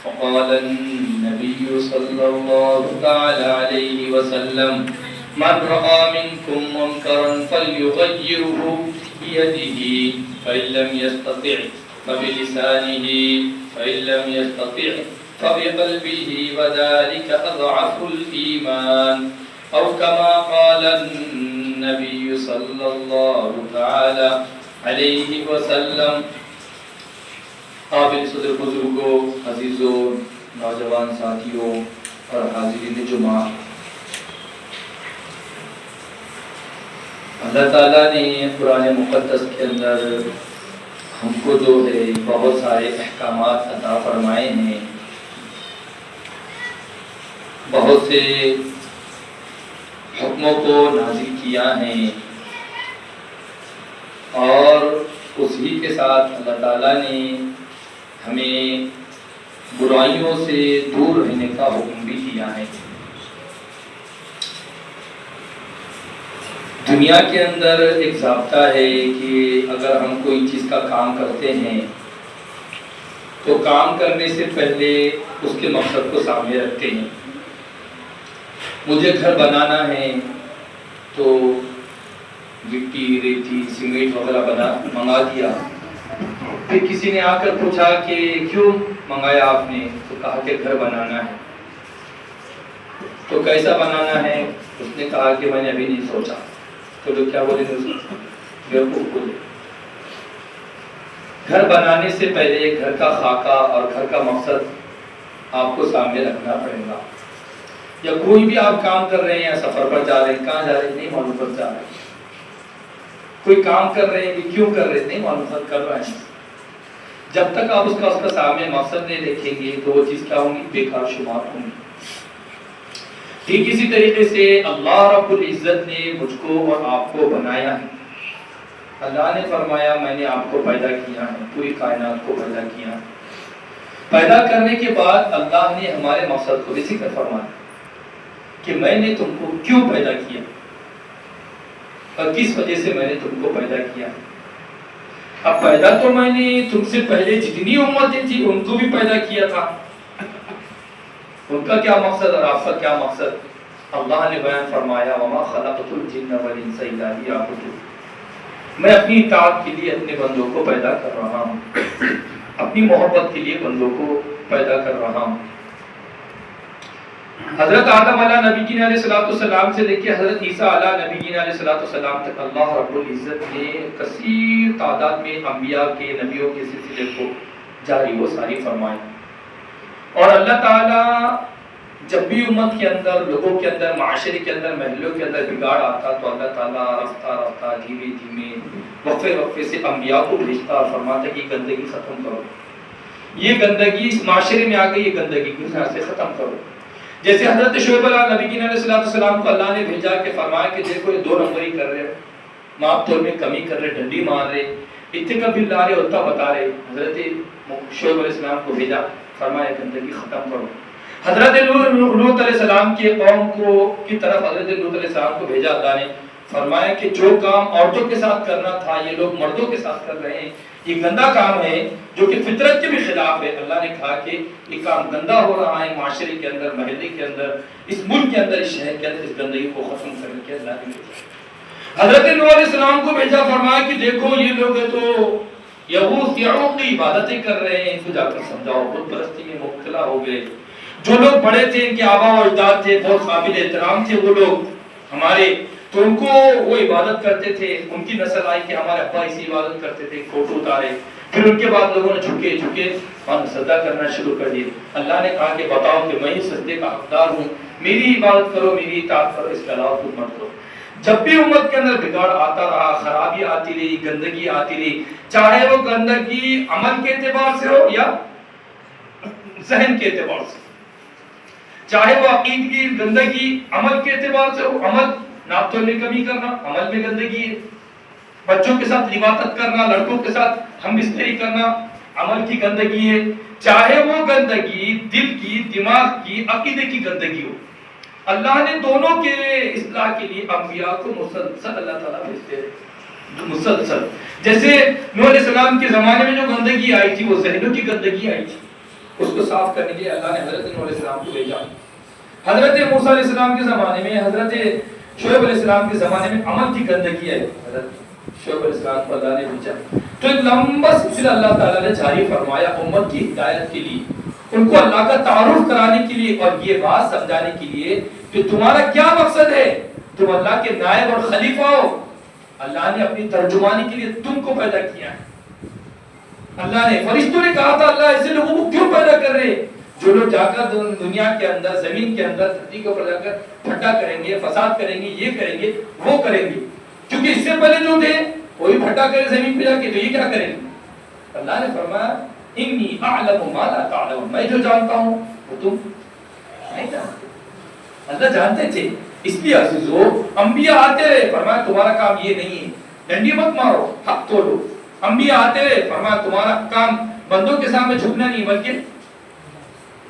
فقال النبي صلى الله تعالى عليه وسلم من رأى منكم منكرا فليغيره بيده فإن لم يستطع فبلسانه فإن لم يستطع فبقلبه وذلك أضعف الإيمان أو كما قال النبي صلى الله تعالى عليه وسلم. قابل صدر بزرگوں، عزیزوں، نوجوان ساتھیوں اور حاضرین جمعہ، اللہ تعالیٰ نے قرآن مقدس کے اندر ہم کو جو ہے بہت سارے احکامات عطا فرمائے ہیں، بہت سے حکموں کو نازل کیا ہے، اور اسی کے ساتھ اللہ تعالیٰ نے ہمیں برائیوں سے دور رہنے کا حکم بھی دیا ہے. دنیا کے اندر ایک ضابطہ ہے کہ اگر ہم کوئی چیز کا کام کرتے ہیں تو کام کرنے سے پہلے اس کے مقصد کو سامنے رکھتے ہیں. مجھے گھر بنانا ہے تو مٹی، ریتی، سیمنٹ وغیرہ منگا دیا. پھر کسی نے آ کر پوچھا کہ کیوں منگایا آپ نے؟ تو کہا کہ گھر بنانا ہے. تو کیسا بنانا ہے؟ اس نے کہا کہ میں نے ابھی نہیں سوچا. تو لوگ کیا بولے؟ بیوقوف بولے. گھر بنانے سے پہلے گھر کا خاکہ اور گھر کا مقصد آپ کو سامنے رکھنا پڑے گا. یا کوئی بھی آپ کام کر رہے ہیں یا سفر پر جا رہے ہیں، کہاں جا رہے ہیں نہیں معلوم، پر جا رہے ہیں. کوئی کام کر رہے ہیں کہ کیوں کر رہے ہیں نہیں معلوم، کر رہے ہیں. جب تک آپ اس کا سامنے مقصد نہیں دیکھیں گے تو وہ چیز کیا ہوں گی؟ بیکار شمار ہوں گی. ٹھیک اسی طریقے سے اللہ رب العزت نے مجھ کو اور آپ کو بنایا ہے. اللہ نے فرمایا میں نے آپ کو پیدا کیا ہے، پوری کائنات کو پیدا کیا ہے. پیدا کرنے کے بعد اللہ نے ہمارے مقصد کو بھی ذکر فرمایا کہ میں نے تم کو کیوں پیدا کیا اور کس وجہ سے میں نے تم کو پیدا کیا. اب پیدا تو میں نے تم سے پہلے جتنی امتیں تھی ان کو بھی پیدا کیا تھا. ان کا کیا مقصد اور آپ کا کیا مقصد؟ اللہ نے بیان فرمایا وما خلقت الجن والانس الا لیعبدون. میں اپنی اطاعت کے لیے اپنے بندوں کو پیدا کر رہا ہوں، اپنی محبت کے لیے بندوں کو پیدا کر رہا ہوں. حضرت آدم علیہ نبی کی علیہ السلام سے لے کے حضرت عیسیٰ علیہ نبی کی علیہ السلام تک اللہ رب العزت نے کثیر تعداد میں انبیاء کے، نبیوں کے سلسلے کو جاری و ساری فرمایا. اور اللہ تعالیٰ جب بھی امت کے اندر، لوگوں کے اندر، معاشرے کے اندر، محلوں کے اندر بگاڑ آتا تو اللہ تعالیٰ رفتہ رفتہ دھیمے دھیمے وقفے وقفے سے انبیاء کو بھیجتا اور فرماتا کہ یہ گندگی ختم کرو، یہ گندگی اس معاشرے میں آ گئی، یہ گندگی کو یہاں سے ختم کرو. جیسے حضرت شعیب علیہ نبی علیہ السلام کو اللہ نے بھیجا کہ فرمایا کہ دیکھو یہ 2 نمبری کر رہے ہو، ماپ تول میں کمی کر رہے، ڈنڈی مار رہے، اتنے کا بل لا رہے، اتنا بتا رہے. حضرت شعیب علیہ السلام کو بھیجا، فرمایا گندگی ختم کرو. حضرت لوط علیہ السلام کی قوم کی طرف حضرت لوط علیہ السلام کو بھیجا اللہ نے، فرمایا کہ جو کام عورتوں کے ساتھ کرنا تھا یہ لوگ مردوں کے ساتھ کر رہے ہیں، یہ گندا کام ہے جو کہ فطرت کے بھی خلاف ہے. اللہ نے کہا کہ یہ کام گندا ہو رہا ہے معاشرے کے اندر، محلے کے اندر، اس ملک کے اندر، اس شہر کے اندر، اس گندگی کو ختم کرنے کے اللہ نے بھیجا. حضرت نوح علیہ السلام کو بھیجا، فرمایا کہ دیکھو یہ لوگ تو یہود یعوق کی عبادتیں کر رہے ہیں، ان کو جا کر سمجھاؤ، بت پرستی میں مبتلا ہو گئے. جو لوگ بڑے تھے، ان کے آبا و اجداد تھے، بہت قابل احترام تھے وہ لوگ ہمارے، تو ان کو وہ عبادت کرتے تھے. ان کی نسل آئی کہ ہمارے ابا اسی عبادت کرتے تھے، فوٹو اتارے. پھر ان کے بعد لوگوں نے جھکے اور سجدہ کرنا شروع کر دیا. اللہ نے کہا کہ بتاؤ کہ میں ہی سجدے کا حقدار ہوں، میری عبادت کرو، میری اطاعت کرو، اس کے علاوہ کچھ مت کرو. جب بھی امت کے اندر بگاڑ آتا رہا، خرابی آتی رہی، گندگی آتی رہی، چاہے وہ گندگی عمل کے اعتبار سے ہو یا ذہن کے اعتبار سے، چاہے وہ عقید کی گندگی عمل کے اعتبار سے ہو، عمل ناپ تول میں کمی کرنا عمل میں گندگی ہے، بچوں کے ساتھ لباست کرنا، لڑکوں کے ساتھ ہم بستری کرنا عمل کی گندگی ہے، چاہے وہ گندگی دل کی، دماغ کی، عقیدے کی گندگی ہو. اللہ نے دونوں کے اصلاح کے لیے انبیاء کو مسلسل اللہ تعالیٰ بھیجتے ہیں، مسلسل. جیسے نوح علیہ السلام کے زمانے میں جو گندگی آئی تھی وہ ذہنوں کی گندگی آئی تھی، اس کو صاف کرنے کے لیے اللہ نے حضرت نوح علیہ السلام کو بھیجا. حضرت موسیٰ علیہ السلام کے زمانے میں، حضرت شعیب علیہ السلام کے زمانے میں عمل کی گندگی ہے. حضرت شعیب علیہ السلام کو اللہ نے بھیجا تو ایک لمبا سلسلہ اللہ تعالیٰ نے جاری فرمایا امت کی ہدایت کے لیے، ان کو اللہ کا تعارف کرانے کے لیے اور یہ بات سمجھانے کے لیے کہ تمہارا کیا مقصد ہے، تم اللہ کے نائب اور خلیفہ ہو. اللہ نے اپنی ترجمانی کے لیے تم کو پیدا کیا ہے. اللہ نے فرشتوں نے کہا تھا اللہ ایسے لوگوں کو کیوں پیدا کر رہے جو لوگ جا کر دنیا کے اندر، زمین کے اندر دھرتی کے اوپر جا کر پھٹا کریں گے، فساد کریں گے، یہ کریں گے، وہ کریں گے. کیونکہ اس سے پہلے جو تھے وہی پھٹا کرے زمین پہ جا کے، تو یہ کیا کریں گے؟ اللہ نے فرمایا انی اعلم ما لا تعلمون، میں جو جانتا ہوں وہ تم نہیں جانتے. اللہ جانتے تھے. اس لیے عزیزو انبیاء آتے رہے، فرمایا تمہارا کام یہ نہیں ہے ڈنڈی مت مارو، حق توڑو. انبیاء آتے رہے، فرمایا تمہارا کام بندوں کے سامنے جھکنا نہیں، بلکہ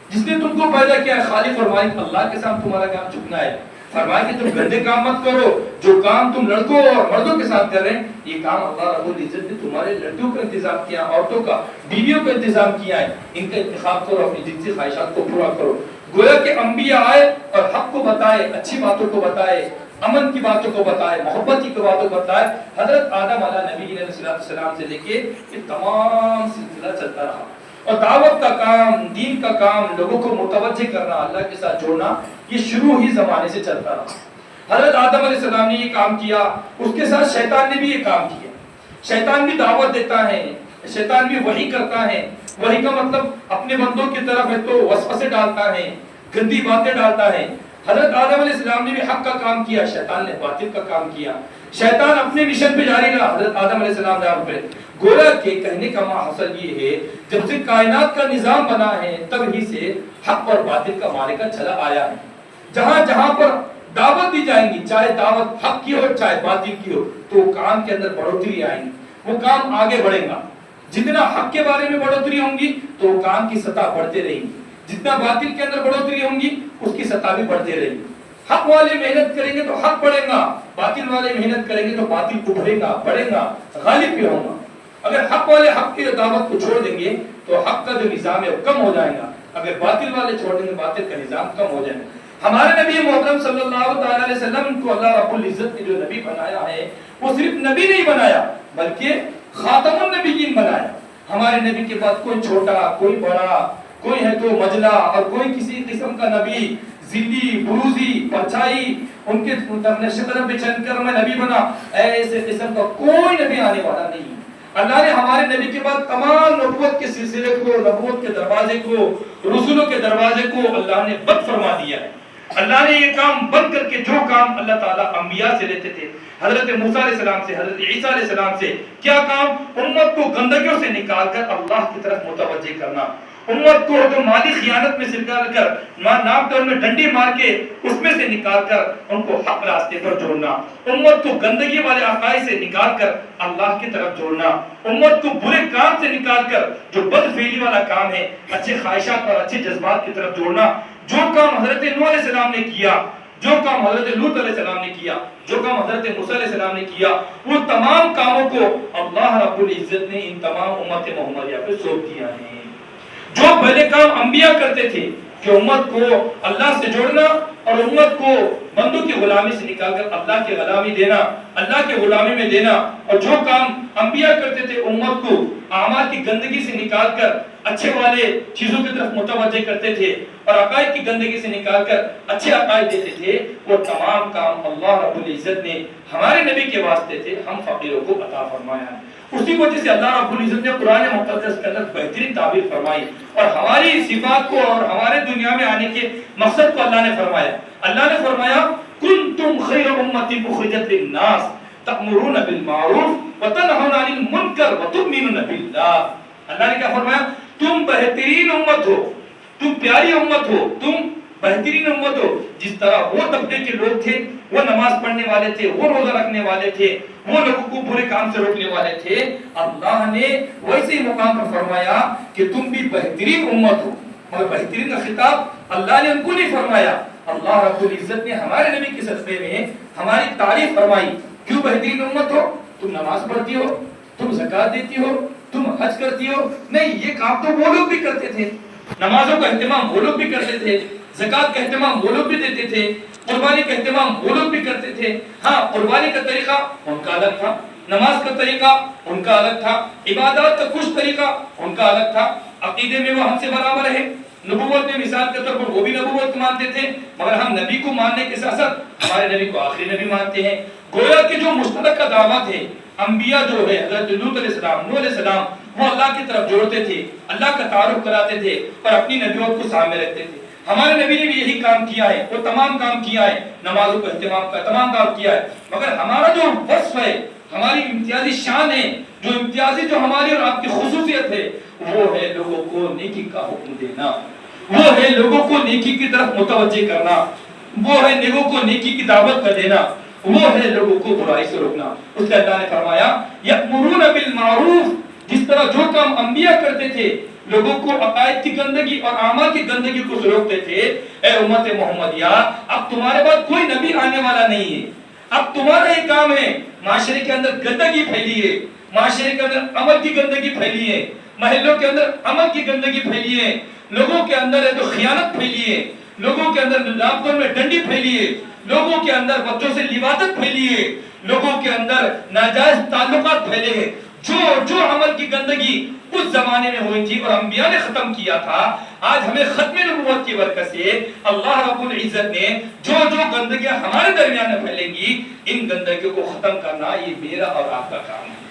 جس نے تم کو پیدا کیا ہے خالق اور مالک اللہ کے سامنے تمہارا کام جھکنا ہے. فرمایا کہ تم گندے کام مت کرو. جو کام تم لڑکوں اور مردوں کے ساتھ کر رہے ہیں یہ کام اللہ رب العزت نے تمہارے لڑکیوں کا انتظام کیا، عورتوں کا، بیویوں کا انتظام کیا ہے. ان کا انتخاب کرو، اپنی جنسی خواہشات کو پورا کرو. گویا کہ انبیاء آئے اور حق کو بتائے، اچھی باتوں کو بتائے، امن کی باتوں کو بتائے، محبت کی باتوں کو بتائے. حضرت آدم علیہ نبی علیہ السلام سے لے کے یہ تمام سلسلہ چلتا رہا. اور دعوت کا کام، دین کا کام، لوگوں کو متوجہ کرنا، اللہ کے ساتھ جوڑنا، یہ شروع ہی زمانے سے چلتا رہا. حضرت آدم علیہ السلام نے یہ کام کیا، اس کے ساتھ شیطان نے بھی یہ کام کیا. شیطان بھی دعوت دیتا ہے، شیطان بھی وحی کرتا ہے. وحی کا مطلب اپنے بندوں کی طرف ہے تو وسوسے ڈالتا ہے، گندی باتیں ڈالتا ہے. حضرت آدم علیہ السلام نے بھی حق کا کام کیا، شیطان نے باطل کا کام کیا. شیطان اپنے مشن پہ جاری رہا، حضرت آدم علیہ السلام نے آپ پہ. گویا کہ کہنے کا مقصد یہ ہے جب سے کائنات کا نظام بنا ہے تب ہی سے حق اور باطل کا معرکہ چلا آیا ہے. جہاں جہاں پر دعوت دی جائیں گی، چاہے دعوت حق کی ہو چاہے باطل کی ہو، تو کام کے اندر بڑھوتری آئیں گی، وہ کام آگے بڑھے گا. جتنا حق کے بارے میں بڑھوتری ہوں گی تو کام کی سطح بڑھتے رہیں گی، جتنا باطل کے اندر بڑھوتری ہوں گی اس کی سطح بھی بڑھتے رہے گی. حق والے محنت کریں گے تو حق بڑھے گا، باطل والے محنت کریں گے تو باطل ابھرے گا، بڑھے گا، غالب بھی ہوگا. اگر حق والے حق کی دعوت کو چھوڑ دیں گے تو حق کا جو نظام ہے وہ کم ہو جائے گا، اگر باطل والے چھوڑ دیں گے باطل کا نظام کم ہو جائے گا. ہمارے نبی محترم صلی اللہ تعالی علیہ وسلم کو اللہ رب العزت نے جو نبی بنایا ہے وہ صرف نبی نہیں بنایا بلکہ خاتم النبیین بنایا. ہمارے نبی کے بعد کوئی چھوٹا، کوئی بڑا، کوئی ہے تو مجلا اور کوئی کسی قسم کا نبی، ذلی، بروزی، پرچائی، ان کے شکل پہ چل کر میں نبی بنا، ایسے قسم کا کوئی نبی آنے والا نہیں. اللہ نے ہمارے نبی کے بعد تمام نبوت کے سلسلے کو، نبوت کے دروازے کو، رسولوں کے دروازے کو اللہ نے بند فرما دیا ہے. اللہ نے یہ کام بند کر کے جو کام اللہ تعالیٰ انبیاء سے لیتے تھے، حضرت موسیٰ علیہ السلام سے، حضرت عیسیٰ علیہ السلام سے، کیا کام؟ امت کو گندگیوں سے نکال کر اللہ کی طرف متوجہ کرنا. امت کو جو مالی خیانت میں سے نکال کر، ناک ڈول میں ڈنڈی مار کے اس میں سے نکال کر ان کو حق راستے پر جوڑنا. امت کو گندگی والے عقائد سے نکال کر اللہ کی طرف جوڑنا. امت کو برے کام سے نکال کر جو بدفعلی والا کام ہے اچھے خواہشات اور اچھے جذبات کی طرف جوڑنا. جو کام حضرت نوح علیہ السلام نے کیا، جو کام حضرت لوط علیہ السلام نے کیا، جو کام حضرت موسیٰ علیہ السلام نے کیا، وہ تمام کاموں کو اللہ رب العزت نے ان تمام امت محمدیہ پہ سونپ دیا ہے. جو پہلے کام انبیاء کرتے تھے کہ امت کو اللہ سے جوڑنا اور امت کو بندوں کی غلامی سے نکال کر اللہ کی غلامی دینا، اللہ کے غلامی میں دینا، اور جو کام انبیاء کرتے تھے امت کو اعمال کی گندگی سے نکال کر اچھے والے چیزوں کی طرف متوجہ کرتے تھے اور عقائد کی گندگی سے نکال کر اچھے عقائد دیتے تھے، وہ تمام کام اللہ رب العزت نے ہمارے نبی کے واسطے تھے ہم فقیروں کو عطا فرمایا ہے. اسی وجہ سے اللہ رب العزت نے قرآن مقدس کے اندر بہترین تعبیر فرمائی اور ہماری صفات کو اور ہمارے دنیا میں آنے کے مقصد کو اللہ نے فرمایا. اللہ نے فرمایا کنتم خیر امت اخرجت للناس تأمرون بالمعروف وتنہون عن المنکر وتؤمنون باللہ. اللہ نے کیا فرمایا؟ تم بہترین امت ہو، تم پیاری امت ہو، تم بہترین امت ہو. جس طرح وہ طبقے کے لوگ تھے، وہ نماز پڑھنے والے تھے، وہ روزہ رکھنے والے تھے، وہ لوگوں کو برے کام سے روکنے والے تھے، اللہ نے ویسے مقام پر فرمایا کہ تم بھی بہترین امت ہو. مگر بہترین کا خطاب اللہ نے ان کو نہیں فرمایا، اللہ رب العزت نے ہمارے نبی کے صدقے میں ہماری تعریف فرمائی. کیوں بہترین امت ہو؟ تم نماز پڑھتی ہو، تم زکات دیتی ہو، تم حج کرتی ہو. نہیں، یہ کام تو وہ لوگ بھی کرتے تھے نمازوں کا اہتمام وہ لوگ بھی کرتے تھے، زکوٰۃ کا اہتمام وہ لوگ بھی دیتے تھے، قربانی کا اہتمام وہ لوگ بھی کرتے تھے۔ ہاں، قربانی کا طریقہ ان کا الگ تھا، نماز کا طریقہ ان کا الگ تھا، عبادات کا کچھ طریقہ ان کا الگ تھا، عقیدے میں وہ ہم سے برابر ہے، نبوت میں مثال کے طور پر وہ بھی نبوت مانتے تھے، مگر ہم نبی کو ماننے کے ساتھ ساتھ ہمارے نبی کو آخری نبی مانتے ہیں۔ گویا کہ جو مشترکہ دعوت ہے، انبیاء جو ہے حضرت لوط علیہ السلام، نوح علیہ السلام، وہ اللہ کی طرف جوڑتے تھے، اللہ کا تعارف کراتے تھے اور اپنی نبوت کو سامنے رکھتے تھے۔ ہمارے نبی نے بھی یہی کام کیا ہے، وہ تمام کام کیا ہے، نمازوں کا اہتمام کا تمام کام کیا ہے، مگر ہمارا جو وصف ہے، ہماری امتیازی شان ہے، جو امتیازی جو ہماری اور آپ کی خصوصیت ہے، وہ ہے لوگوں کو نیکی کا حکم دینا، وہ ہے لوگوں کو نیکی کی طرف متوجہ کرنا، وہ ہے لوگوں کو نیکی کی دعوت کر دینا، وہ ہے لوگوں کو برائی سے روکنا۔ اس کا اللہ نے فرمایا یأمرون بالمعروف، جس طرح جو کام انبیاء کرتے تھے، لوگوں کو عقائد کی گندگی اور اعمال کی گندگی کو روکتے تھے، اے امت محمدیہ اب تمہارے بعد کوئی نبی آنے والا نہیں ہے، اب تمہارا یہ کام ہے، معاشرے کے اندر گندگی پھیلی ہے، معاشرے کے اندر عمل کی گندگی پھیلی ہے، محلوں کے اندر عمل کی گندگی پھیلی ہے، لوگوں کے اندر ہے تو خیانت پھیلی ہے، لوگوں کے اندر رابطوں میں ڈنڈی پھیلی ہے، لوگوں کے اندر بچوں سے لواطت پھیلی ہے، لوگوں کے اندر ناجائز تعلقات پھیلے ہیں۔ جو عمل کی گندگی اس زمانے میں ہوئی تھی اور انبیاء نے ختم کیا تھا، آج ہمیں ختم نبوت کی برکت سے اللہ رب العزت نے جو گندگیاں ہمارے درمیان میں پھیلیں گی، ان گندگیوں کو ختم کرنا یہ میرا اور آپ کا کام ہے۔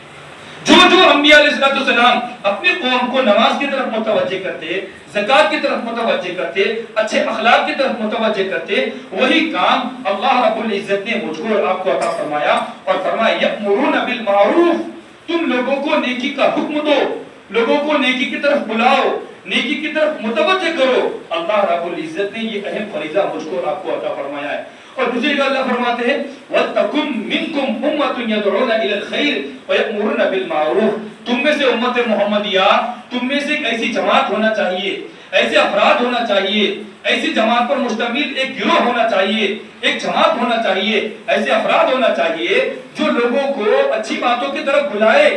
جو انبیاء علیہ السلام اپنی قوم کو نماز کی طرف متوجہ کرتے، زکوٰۃ کی طرف متوجہ کرتے، اچھے اخلاق کی طرف متوجہ کرتے، وہی کام اللہ رب العزت نے مجھ کو اور آپ کو عطا فرمایا اور فرمایا یأمرون بالمعروف، تم لوگوں کو نیکی کا حکم دو، لوگوں کو نیکی کی طرف بلاؤ، نیکی کی طرف متوجہ کرو۔ اللہ رب العزت نے یہ اہم فریضہ مجھ کو اور آپ کو عطا فرمایا ہے۔ اور دوسری بات اللہ فرماتے ہیں وَتَكُن مِّنكُمْ أُمَّةٌ يَدْعُونَ إِلَى الْخَيْرِ وَيَأْمُرُونَ بِالْمَعْرُوفِ، تم میں سے امت محمدیہ، تم میں سے ایک ایسی جماعت ہونا چاہیے، ایسے افراد ہونا چاہیے، ایسی جماعت پر مشتمل ایک گروہ ہونا چاہیے، ایک جماعت ہونا چاہیے، ایسے افراد ہونا چاہیے جو لوگوں کو اچھی باتوں کی طرف بلائے،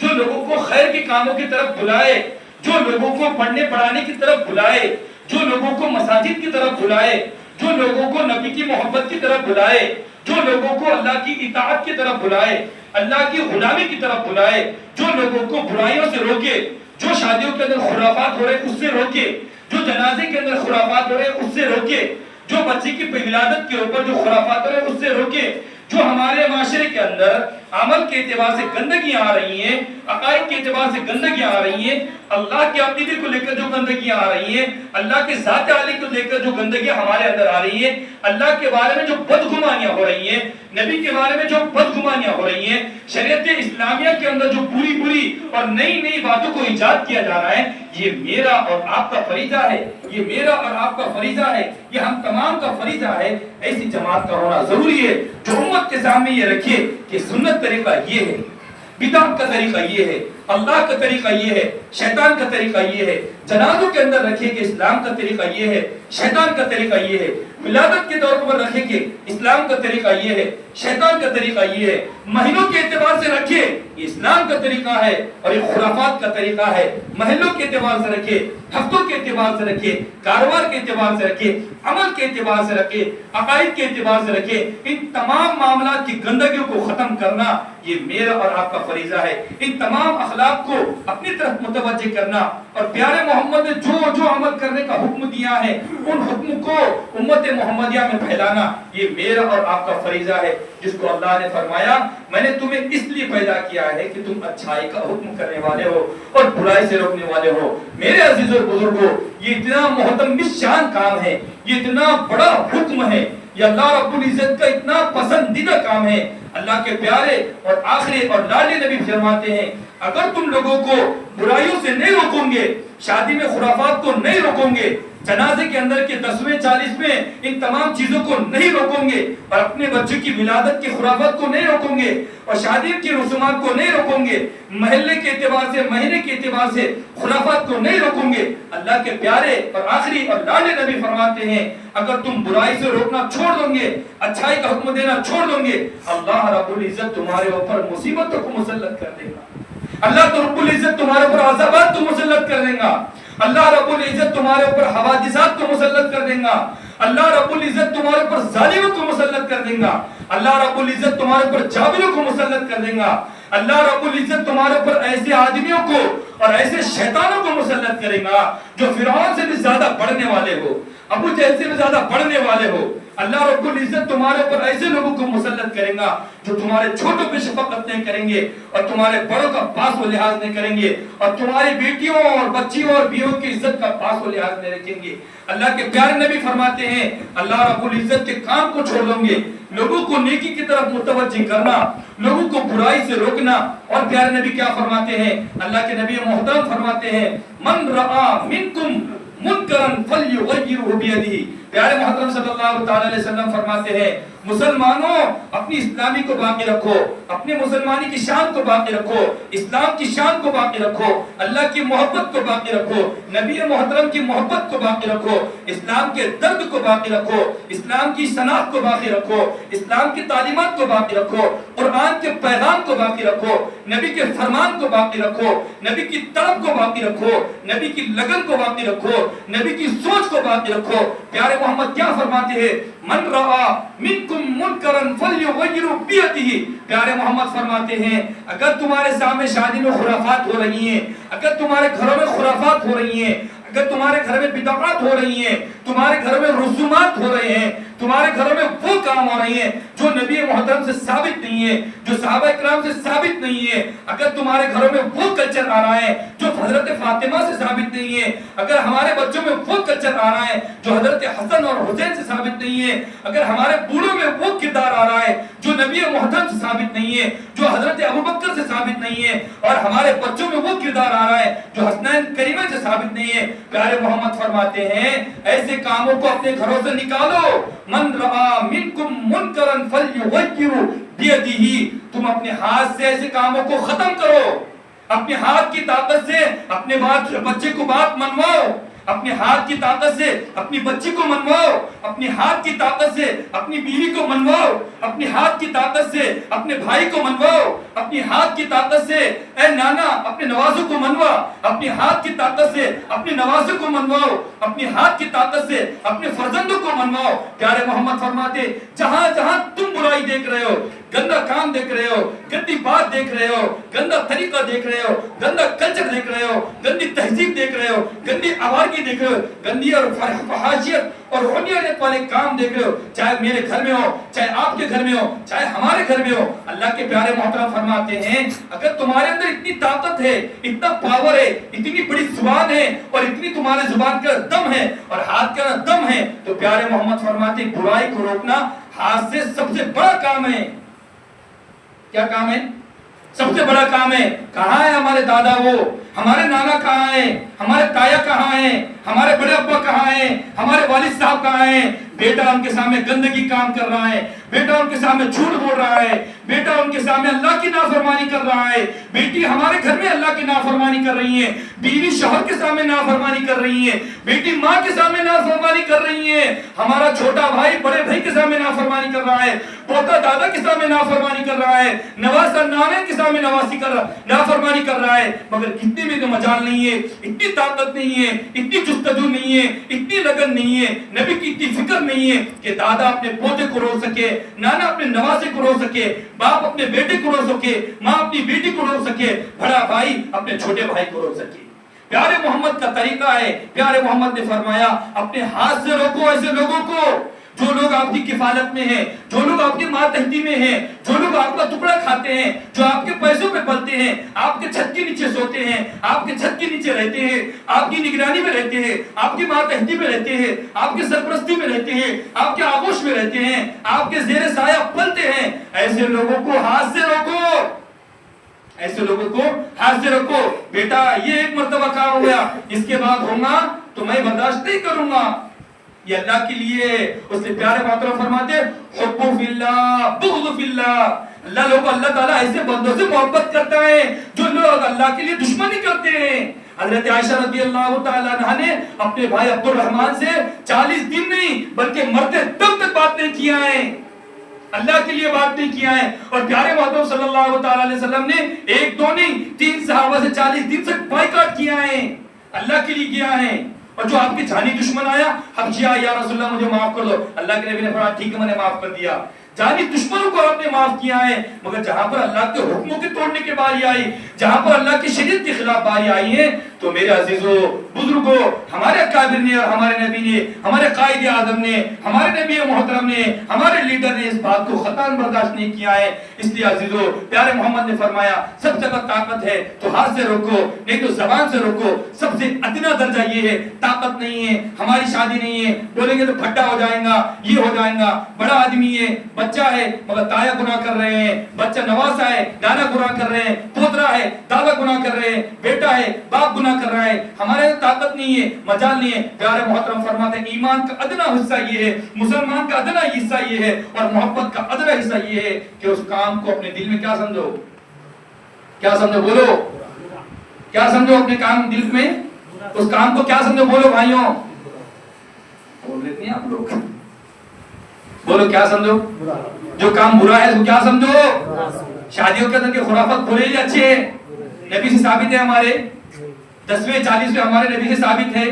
جو لوگوں کو خیر کے کاموں کی طرف بلائے، جو لوگوں کو پڑھنے پڑھانے کی طرف بلائے، جو لوگوں کو مساجد کی طرف بلائے، جو لوگوں کو نبی کی محبت کی طرف بلائے، جو لوگوں کو اللہ کی اطاعت کی طرف بلائے، اللہ کی غلامی کی طرف بلائے، جو لوگوں کو برائیوں سے روکے، جو شادیوں کے اندر خرافات ہو رہے اس سے روکے، جو جنازے کے اندر خرافات ہو رہے اس سے روکے، جو بچے کی ولادت کے اوپر جو خرافات ہو رہے اس سے روکے، جو ہمارے معاشرے کے اندر عمل کے اعتبار سے گندگیاں آ رہی ہیں، عقائد کے اعتبار سے گندگیاں آ رہی ہیں، اللہ کے عقیدے کو لے کر جو گندگیاں آ رہی ہیں، اللہ کے ذات عالی کو لے کر جو گندگیاں ہمارے اندر آ رہی ہیں، اللہ کے بارے میں جو بدگمانیاں ہو رہی ہیں، نبی کے بارے میں جو بدگمانیاں ہو رہی ہیں، شریعت اسلامیہ کے اندر جو بری اور نئی باتوں کو ایجاد کیا جا رہا ہے، یہ میرا اور آپ کا فریضہ ہے، یہ میرا اور آپ کا فریضہ ہے، یہ ہم تمام کا فریضہ ہے۔ ایسی جماعت کا ہونا ضروری ہے جو امت کے سامنے یہ رکھے کہ سنت طریقہ یہ ہے، بدعت کا طریقہ یہ ہے، اللہ کا طریقہ یہ ہے، شیطان کا طریقہ یہ ہے، جنازوں کے اندر رکھے کہ اسلام کا طریقہ یہ ہے، شیطان کا طریقہ یہ ہے، ولادت کے طور پر رکھے کہ اسلام کا طریقہ یہ ہے، شیطان کا طریقہ یہ ہے، مہینوں کے اعتبار سے رکھے یہ اسلام کا طریقہ ہے اور یہ خرافات کا طریقہ ہے، محلوں کے اعتبار سے رکھے، ہفتوں کے اعتبار سے رکھے، کاروبار کے اعتبار سے رکھے، عمل کے اعتبار سے رکھے، عقائد کے اعتبار سے رکھے، ان تمام معاملات کی گندگیوں کو ختم کرنا یہ میرا اور آپ کا فریضہ ہے۔ ان تمام اخلاق کو اپنی طرف متوجہ کرنا اور پیارے محمد نے جو عمل کرنے کا حکم دیا ہے ان حکم کو امت محمدیہ میں پھیلانا یہ میرا اور آپ کا فریضہ ہے، جس کو اللہ نے فرمایا میں نے تمہیں اس لیے پیدا کیا ہے کہ تم اچھائی کا حکم کرنے والے ہو اور برائی سے روکنے والے ہو۔ میرے عزیز و بزرگوں، یہ اتنا محترم شان کام ہے، یہ اتنا بڑا حکم ہے، یہ اللہ رب العزت کا اتنا پسندیدہ کام ہے۔ اللہ کے پیارے اور آخری اور لاڈلے نبی فرماتے ہیں اگر تم لوگوں کو برائیوں سے نہیں روکو گے، شادی میں خرافات کو نہیں روکو گے، جنازے کے اندر کے 10ویں 40ویں ان تمام چیزوں کو نہیں روکو گے، اور اپنے بچوں کی ولادت کی خرافات کو نہیں روکو گے، اور شادی کی رسومات کو نہیں روکو گے، محلے کے اعتبار سے مہینے کے اعتبار سے خرافات کو نہیں روکو گے، اللہ کے پیارے اور آخری اور لاڈلے نبی فرماتے ہیں اگر تم برائی سے روکنا چھوڑ دو گے، اچھائی کا حکم دینا چھوڑ دو گے، اللہ رب العزت تمہارے اوپر مصیبتوں کو مسلط کر دے گا، اللہ رب العزت تمہارے اوپر عذابات کو مسلط کر دے گا، اللہ رب العزت تمہارے اوپر حوادثات کو مسلط کر دے گا، اللہ رب العزت تمہارے اوپر ظالموں کو مسلط کر دے گا، اللہ رب العزت تمہارے اوپر جابروں کو مسلط کر دے گا، اللہ رب العزت تمہارے اوپر ایسے آدمیوں کو اور ایسے شیطانوں کو مسلط کرے گا جو فرعون سے بھی زیادہ بڑھنے والے ہو، ابو جہل سے بھی زیادہ بڑھنے والے ہو۔ اللہ رب العزت تمہارے اوپر ایسے لوگوں کو مسلط کرے گا جو تمہارے چھوٹوں پہ شفقت نہیں کریں گے اور تمہارے بڑوں کا پاس و لحاظ نہیں کریں گے اور تمہاری بیٹیوں اور بچیوں اور بیووں کی عزت کا پاس و لحاظ نہیں رکھیں گے۔ اللہ کے پیارے نبی فرماتے ہیں اللہ رب العزت کے کام کو چھوڑ دیں گے، لوگوں کو نیکی کی طرف متوجہ کرنا، لوگوں کو برائی سے روکنا۔ اور پیارے نبی کیا فرماتے ہیں؟ اللہ کے نبی محترم فرماتے ہیں من رآ منکم منکرن فلیغیرہ بیدہ۔ پیارے محترم صلی اللہ تعالی علیہ وسلم فرماتے ہیں مسلمانوں اپنی اسلامی کو باقی رکھو، اپنی مسلمانی کی شان کو باقی رکھو، اسلام کی شان کو باقی رکھو، اللہ کی محبت کو باقی رکھو، نبی محترم کی محبت کو باقی رکھو، اسلام کے درد کو باقی رکھو، اسلام کی شناخت کو باقی رکھو، اسلام کی تعلیمات کو باقی رکھو، قرآن کے پیغام کو باقی رکھو، نبی کے فرمان کو باقی رکھو، نبی کی طلب کو باقی رکھو، نبی کی لگن کو باقی رکھو، نبی کی سوچ کو باقی رکھو۔ پیارے محمد کیا فرماتے ہیں من رآ منکم منکرن فلیغیرہ بیدہ۔ پیارے محمد فرماتے ہیں اگر تمہارے سامنے شادی میں خرافات ہو رہی ہیں، اگر تمہارے گھروں میں خرافات ہو رہی ہیں، اگر تمہارے گھر میں بدعات ہو رہی ہیں، تمہارے گھر میں رسومات ہو رہے ہیں، تمہارے گھروں میں وہ کام ہو رہے ہیں جو نبی محترم سے ثابت نہیں ہے، جو صحابہ کرام سے ثابت نہیں ہے، اگر تمہارے گھروں میں وہ کلچر آ رہا ہے جو حضرت فاطمہ سے ثابت نہیں ہے، اگر ہمارے بچوں میں وہ کلچر آ رہا ہے جو حضرت حسن اور حسین سے ثابت نہیں ہے، اگر ہمارے بوڑھوں میں وہ کردار آ رہا ہے جو نبی محترم سے ثابت نہیں ہے، جو حضرت ابوبکر سے ثابت نہیں ہے، اور ہمارے بچوں میں وہ کردار آ رہا ہے جو حسنین کریمہ سے ثابت نہیں ہے، پیارے محمد فرماتے ہیں ایسے کاموں کو اپنے گھروں سے نکالو۔ من رآ منکم منکرن فلیغیرہ بیدہ۔ تم اپنے ہاتھ سے ایسے کاموں کو ختم کرو، اپنے ہاتھ کی طاقت سے اپنے بچے کو بات منواؤ، اپنے ہاتھ کی طاقت سے اپنی بچی کو منواؤ، اپنے ہاتھ کی طاقت سے اپنی بیوی کو منواؤ، اپنے ہاتھ کی طاقت سے اپنے بھائی کو منواؤ، اپنی ہاتھ کی طاقت سے اے نانا اپنے نوازوں کو منوا، اپنی ہاتھ کی طاقت سے اپنے نوازوں کو منواؤ، اپنی ہاتھ کی طاقت سے اپنے فرزندوں کو منواؤ۔ پیارے محمد فرماتے جہاں جہاں تم برائی دیکھ رہے ہو، گندا کام دیکھ رہے ہو، گندی بات دیکھ رہے ہو، گندا طریقہ دیکھ رہے ہو، گندا کلچر دیکھ رہے ہو، گندی تہذیب دیکھ رہے ہو، گندی آوارگی دیکھ رہے ہو، گندی اور فحاشیت اور رونیت والے کام دیکھ رہے ہو، چاہے میرے گھر میں ہو، چاہے آپ کے گھر میں ہو، چاہے ہمارے گھر میں ہو، اللہ کے پیارے محترم فرماتے ہیں اگر تمہارے اندر اتنی طاقت ہے، اتنا پاور ہے، اتنی بڑی زبان ہے اور اتنی تمہارے زبان کا دم ہے اور ہاتھ کا دم ہے، تو پیارے محمد فرماتے ہیں برائی کو روکنا ہاتھ سے سب سے بڑا کام ہے۔ کیا کام ہے؟ سب سے بڑا کام ہے۔ کہاں ہے ہمارے دادا، وہ ہمارے نانا کہاں ہیں، ہمارے تایا کہاں ہیں، ہمارے بڑے ابا کہاں ہیں، ہمارے والد صاحب کہاں ہیں؟ بیٹا ان کے سامنے گندگی کام کر رہا ہے، بیٹا ان کے سامنے جھوٹ بول رہا ہے، بیٹا ان کے سامنے اللہ کی نافرمانی کر رہا ہے، بیٹی ہمارے گھر میں اللہ کی نافرمانی کر رہی ہے، بیوی شوہر کے سامنے نافرمانی کر رہی ہے، بیٹی ماں کے سامنے نافرمانی کر رہی ہے، ہمارا چھوٹا بھائی بڑے بھائی کے سامنے نافرمانی کر رہا ہے، پوتا دادا کے سامنے نافرمانی کر رہا ہے، نواسا نانے کے سامنے نافرمانی کر رہا ہے، مگر کتنے میں تو مجال نہیں ہے، اتنی طاقت نہیں ہے، اتنی جستجو نہیں ہے، اتنی لگن نہیں ہے، نبی کی اتنی فکر نہیں ہے کہ دادا اپنے پوتے کو رو سکے، نانا اپنے نواسے کو رو سکے، باپ اپنے بیٹے کو رو سکے، ماں اپنی بیٹی کو رو سکے، بڑا بھائی اپنے چھوٹے بھائی کو رو سکے۔ پیارے محمد کا طریقہ ہے، پیارے محمد نے فرمایا اپنے ہاتھ سے روکو ایسے لوگوں کو جو لوگ آپ کی کفالت میں ہیں، جو لوگ آپ کی ماتحتی میں ہیں، جو لوگ آپ کا ٹکڑا کھاتے ہیں، جو آپ کے پیسوں پہ پلتے ہیں، آپ کے چھت کے نیچے سوتے ہیں، آپ کے چھت کے نیچے رہتے ہیں، آپ کی نگرانی میں رہتے ہیں، آپ کی ماتحتی میں رہتے ہیں، آپ کی سرپرستی میں رہتے ہیں، آپ کے آغوش میں رہتے ہیں، آپ کے زیر سایہ پلتے ہیں، ایسے لوگوں کو ہاتھ سے روکو، ایسے لوگوں کو ہاتھ سے رکھو۔ بیٹا یہ ایک مرتبہ کام ہو گیا، اس کے بعد ہوگا تو میں برداشت نہیں کروں گا، یہ اللہ کے لیے۔ اس سے پیارے محترم فرماتے حب فی اللہ بغض فی اللہ، اللہ تعالیٰ ایسے بندوں سے محبت کرتا ہے جو لوگ اللہ کے لیے دشمنی کرتے ہیں۔ حضرت عائشہ رضی اللہ تعالیٰ عنہ نے اپنے بھائی عبد الرحمن سے 40 دن نہیں بلکہ مرتے دم تک بات نہیں کیا ہے، اللہ کے لیے بات نہیں کیا ہے، اور پیارے محترم صلی اللہ تعالیٰ علیہ وسلم نے ایک دو نہیں 3 صحابہ سے 40 دن تک بائیکاٹ کیا ہے۔ اللہ کے لیے کیا ہے. اور جو آپ کے جانی دشمن آیا, حبشیہ یا رسول اللہ مجھے معاف کر دو, اللہ کے نبی نے فرمایا ٹھیک ہے میں نے معاف کر دیا. جانی دشمنوں کو آپ نے معاف کیا ہے, مگر جہاں پر اللہ کے حکموں کے توڑنے کی باری آئی, جہاں پر اللہ کی شریعت کے خلاف باری آئی ہے, تو میرے عزیزوں بزرگوں, ہمارے اکابر نے اور ہمارے نبی نے, ہمارے قائد اعظم نے, ہمارے نبی محترم نے, ہمارے لیڈر نے اس بات کو خطاً برداشت نہیں کیا ہے. اس لیے عزیزوں پیارے محمد نے فرمایا سب جگہ طاقت ہے تو ہاتھ سے روکو, نہیں تو زبان سے روکو. سب سے ادنا درجہ یہ ہے, طاقت نہیں ہے, ہماری شادی نہیں ہے, بولیں گے تو پھٹا ہو جائیں گا, یہ ہو جائیں گا, بڑا آدمی ہے, بچہ ہے مگر تایا گناہ کر رہے ہیں, بچہ نواسا ہے نانا گناہ کر رہے ہیں, پوترا ہے دادا گناہ کر رہے ہیں, بیٹا ہے باپ گناہ کر رہا ہے, ہمارے طاقت نہیں ہے, مجال نہیں ہے. پیارے محترم فرماتے ہیں ایمان کا ادنا حصہ یہ ہے, مسلمان کا ادنا حصہ یہ ہے, اور محبت کا ادنا حصہ یہ ہے کہ اس کام کو اپنے دل میں کیا سمجھو, کیا سمجھو, بولو کیا سمجھو اپنے کام دل میں, اس کام کو کیا سمجھو, بولو بھائیوں, بول لیتے ہیں آپ لوگ, بولو کیا سمجھو, جو کام برا ہے اس کو کیا سمجھو. شادیوں کے اندر کے خرافت برے یا اچھے ہیں, نبی سے ثابت ہے, ہمارے 10ویں 40ویں ہمارے نبی سے ثابت ہے,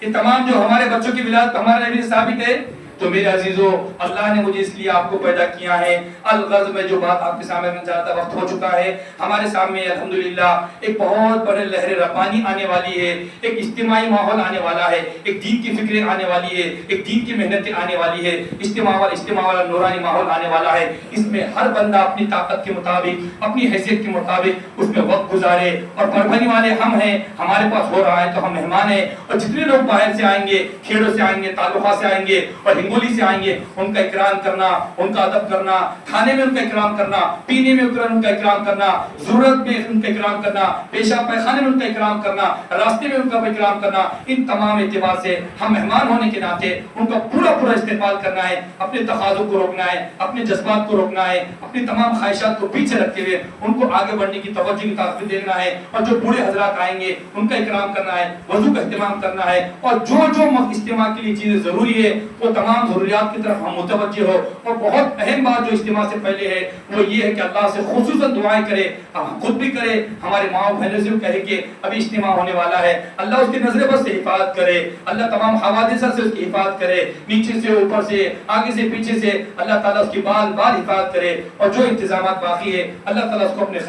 یہ تمام جو ہمارے بچوں کی ولادت ہمارے نبی سے ثابت ہے. تو میرے عزیزوں اللہ نے مجھے اس لیے آپ کو پیدا کیا ہے. الغرض میں جو بات آپ کے سامنے میں چاہتا وقت ہو چکا ہے, ہمارے سامنے الحمدللہ ایک بہت بڑے لہر ربانی آنے والی ہے, ایک اجتماعی ماحول آنے والا ہے, ایک دین کی فکریں آنے والی ہے, ایک دین کی محنتیں آنے والی ہے, اجتماع والا نورانی ماحول آنے والا ہے. اس میں ہر بندہ اپنی طاقت کے مطابق, اپنی حیثیت کے مطابق اس میں وقت گزارے. اور پڑھنے والے ہم ہیں, ہمارے پاس ہو رہا ہے تو ہم مہمان ہیں, اور جتنے لوگ باہر سے آئیں گے, کھیڑوں سے آئیں گے, تعلقات سے آئیں گے اور ہنگولی سے آئیں گے, ان کا اکرام کرنا, ان کا ادب کرنا, کھانے میں ان کا اکرام کرنا, پینے میں ان کا اکرام کرنا, ضرورت میں ان کا اکرام کرنا, پیشاب پیخانے میں ان کا اکرام کرنا, راستے میں ان کا اکرام کرنا, ان تمام اعتبار سے ہم مہمان ہونے کے ناطے ان کا پورا استقبال کرنا ہے. اپنے تقاضوں کو روکنا ہے, اپنے جذبات کو روکنا ہے, اپنی تمام خواہشات کو پیچھے رکھتے ہوئے ان کو آگے بڑھنے کی توجہ کی طاقت دینا ہے. اور جو بوڑھے حضرات آئیں گے ان کا اکرام کرنا ہے, وضو کا اہتمام کرنا ہے, اور جو اجتماع کے لیے چیزیں ضروری ہے وہ تمام ضروریات کی طرف ہم متوجہ ہو. اور بہت اہم بات جو اجتماع سے پہلے ہے وہ یہ ہے کہ اللہ سے خصوصاً دعائیں کرے, خود بھی کرے, ہمارے ماں بہنوں سے کہے کہ ابھی اجتماع ہونے والا ہے, اللہ اس کی نظر بس سے حفاظت کرے, اللہ تمام حوادث سے اس کی حفاظت کرے, نیچے سے اوپر سے آگے سے پیچھے سے اللہ تعالیٰ اس کی بال حفاظت کرے. اور جو انتظامات باقی ہے اللہ تعالیٰ اس کو اپنے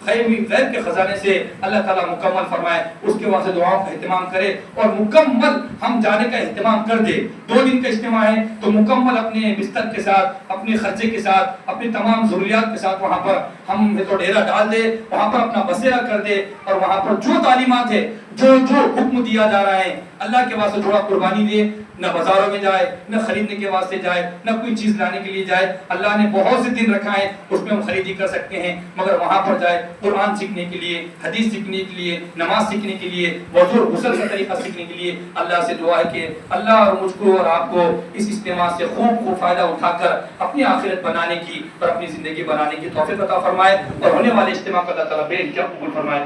غیب کے خزانے سے اللہ تعالیٰ مکمل فرمائے. اس کے واسطے دعاؤں کا اہتمام کرے اور مکمل ہم جانے کا اہتمام کر دے. 2 دن کا اجتماع ہے تو مکمل اپنے بستر کے ساتھ, اپنے خرچے کے ساتھ, اپنی تمام ضروریات کے ساتھ وہاں پر ہم تو ڈیرا ڈال دے, وہاں پر اپنا بسیرا کر دے, اور وہاں پر جو تعلیمات ہے, جو حکم دیا جا رہا ہے, اللہ کے واسطے تھوڑا قربانی دے. نہ بازاروں میں جائے, نہ خریدنے کے واسطے جائے, نہ کوئی چیز لانے کے لیے جائے. اللہ نے بہت سے دن رکھا ہے اس میں ہم خریدی کر سکتے ہیں, مگر وہاں پر جائے قرآن سیکھنے کے لیے, حدیث سیکھنے کے لیے, نماز سیکھنے کے لیے, وضو غسل کا طریقہ سیکھنے کے لیے. اللہ سے دعا ہے کہ اللہ اور مجھ کو اور آپ کو اس اجتماع سے خوب فائدہ اٹھا کر اپنی آخرت بنانے کی اور اپنی زندگی بنانے کی توفیق عطا فرمائے, اور ہونے والے اجتماع کو اللہ تعالیٰ بے انتہا قبول فرمائے.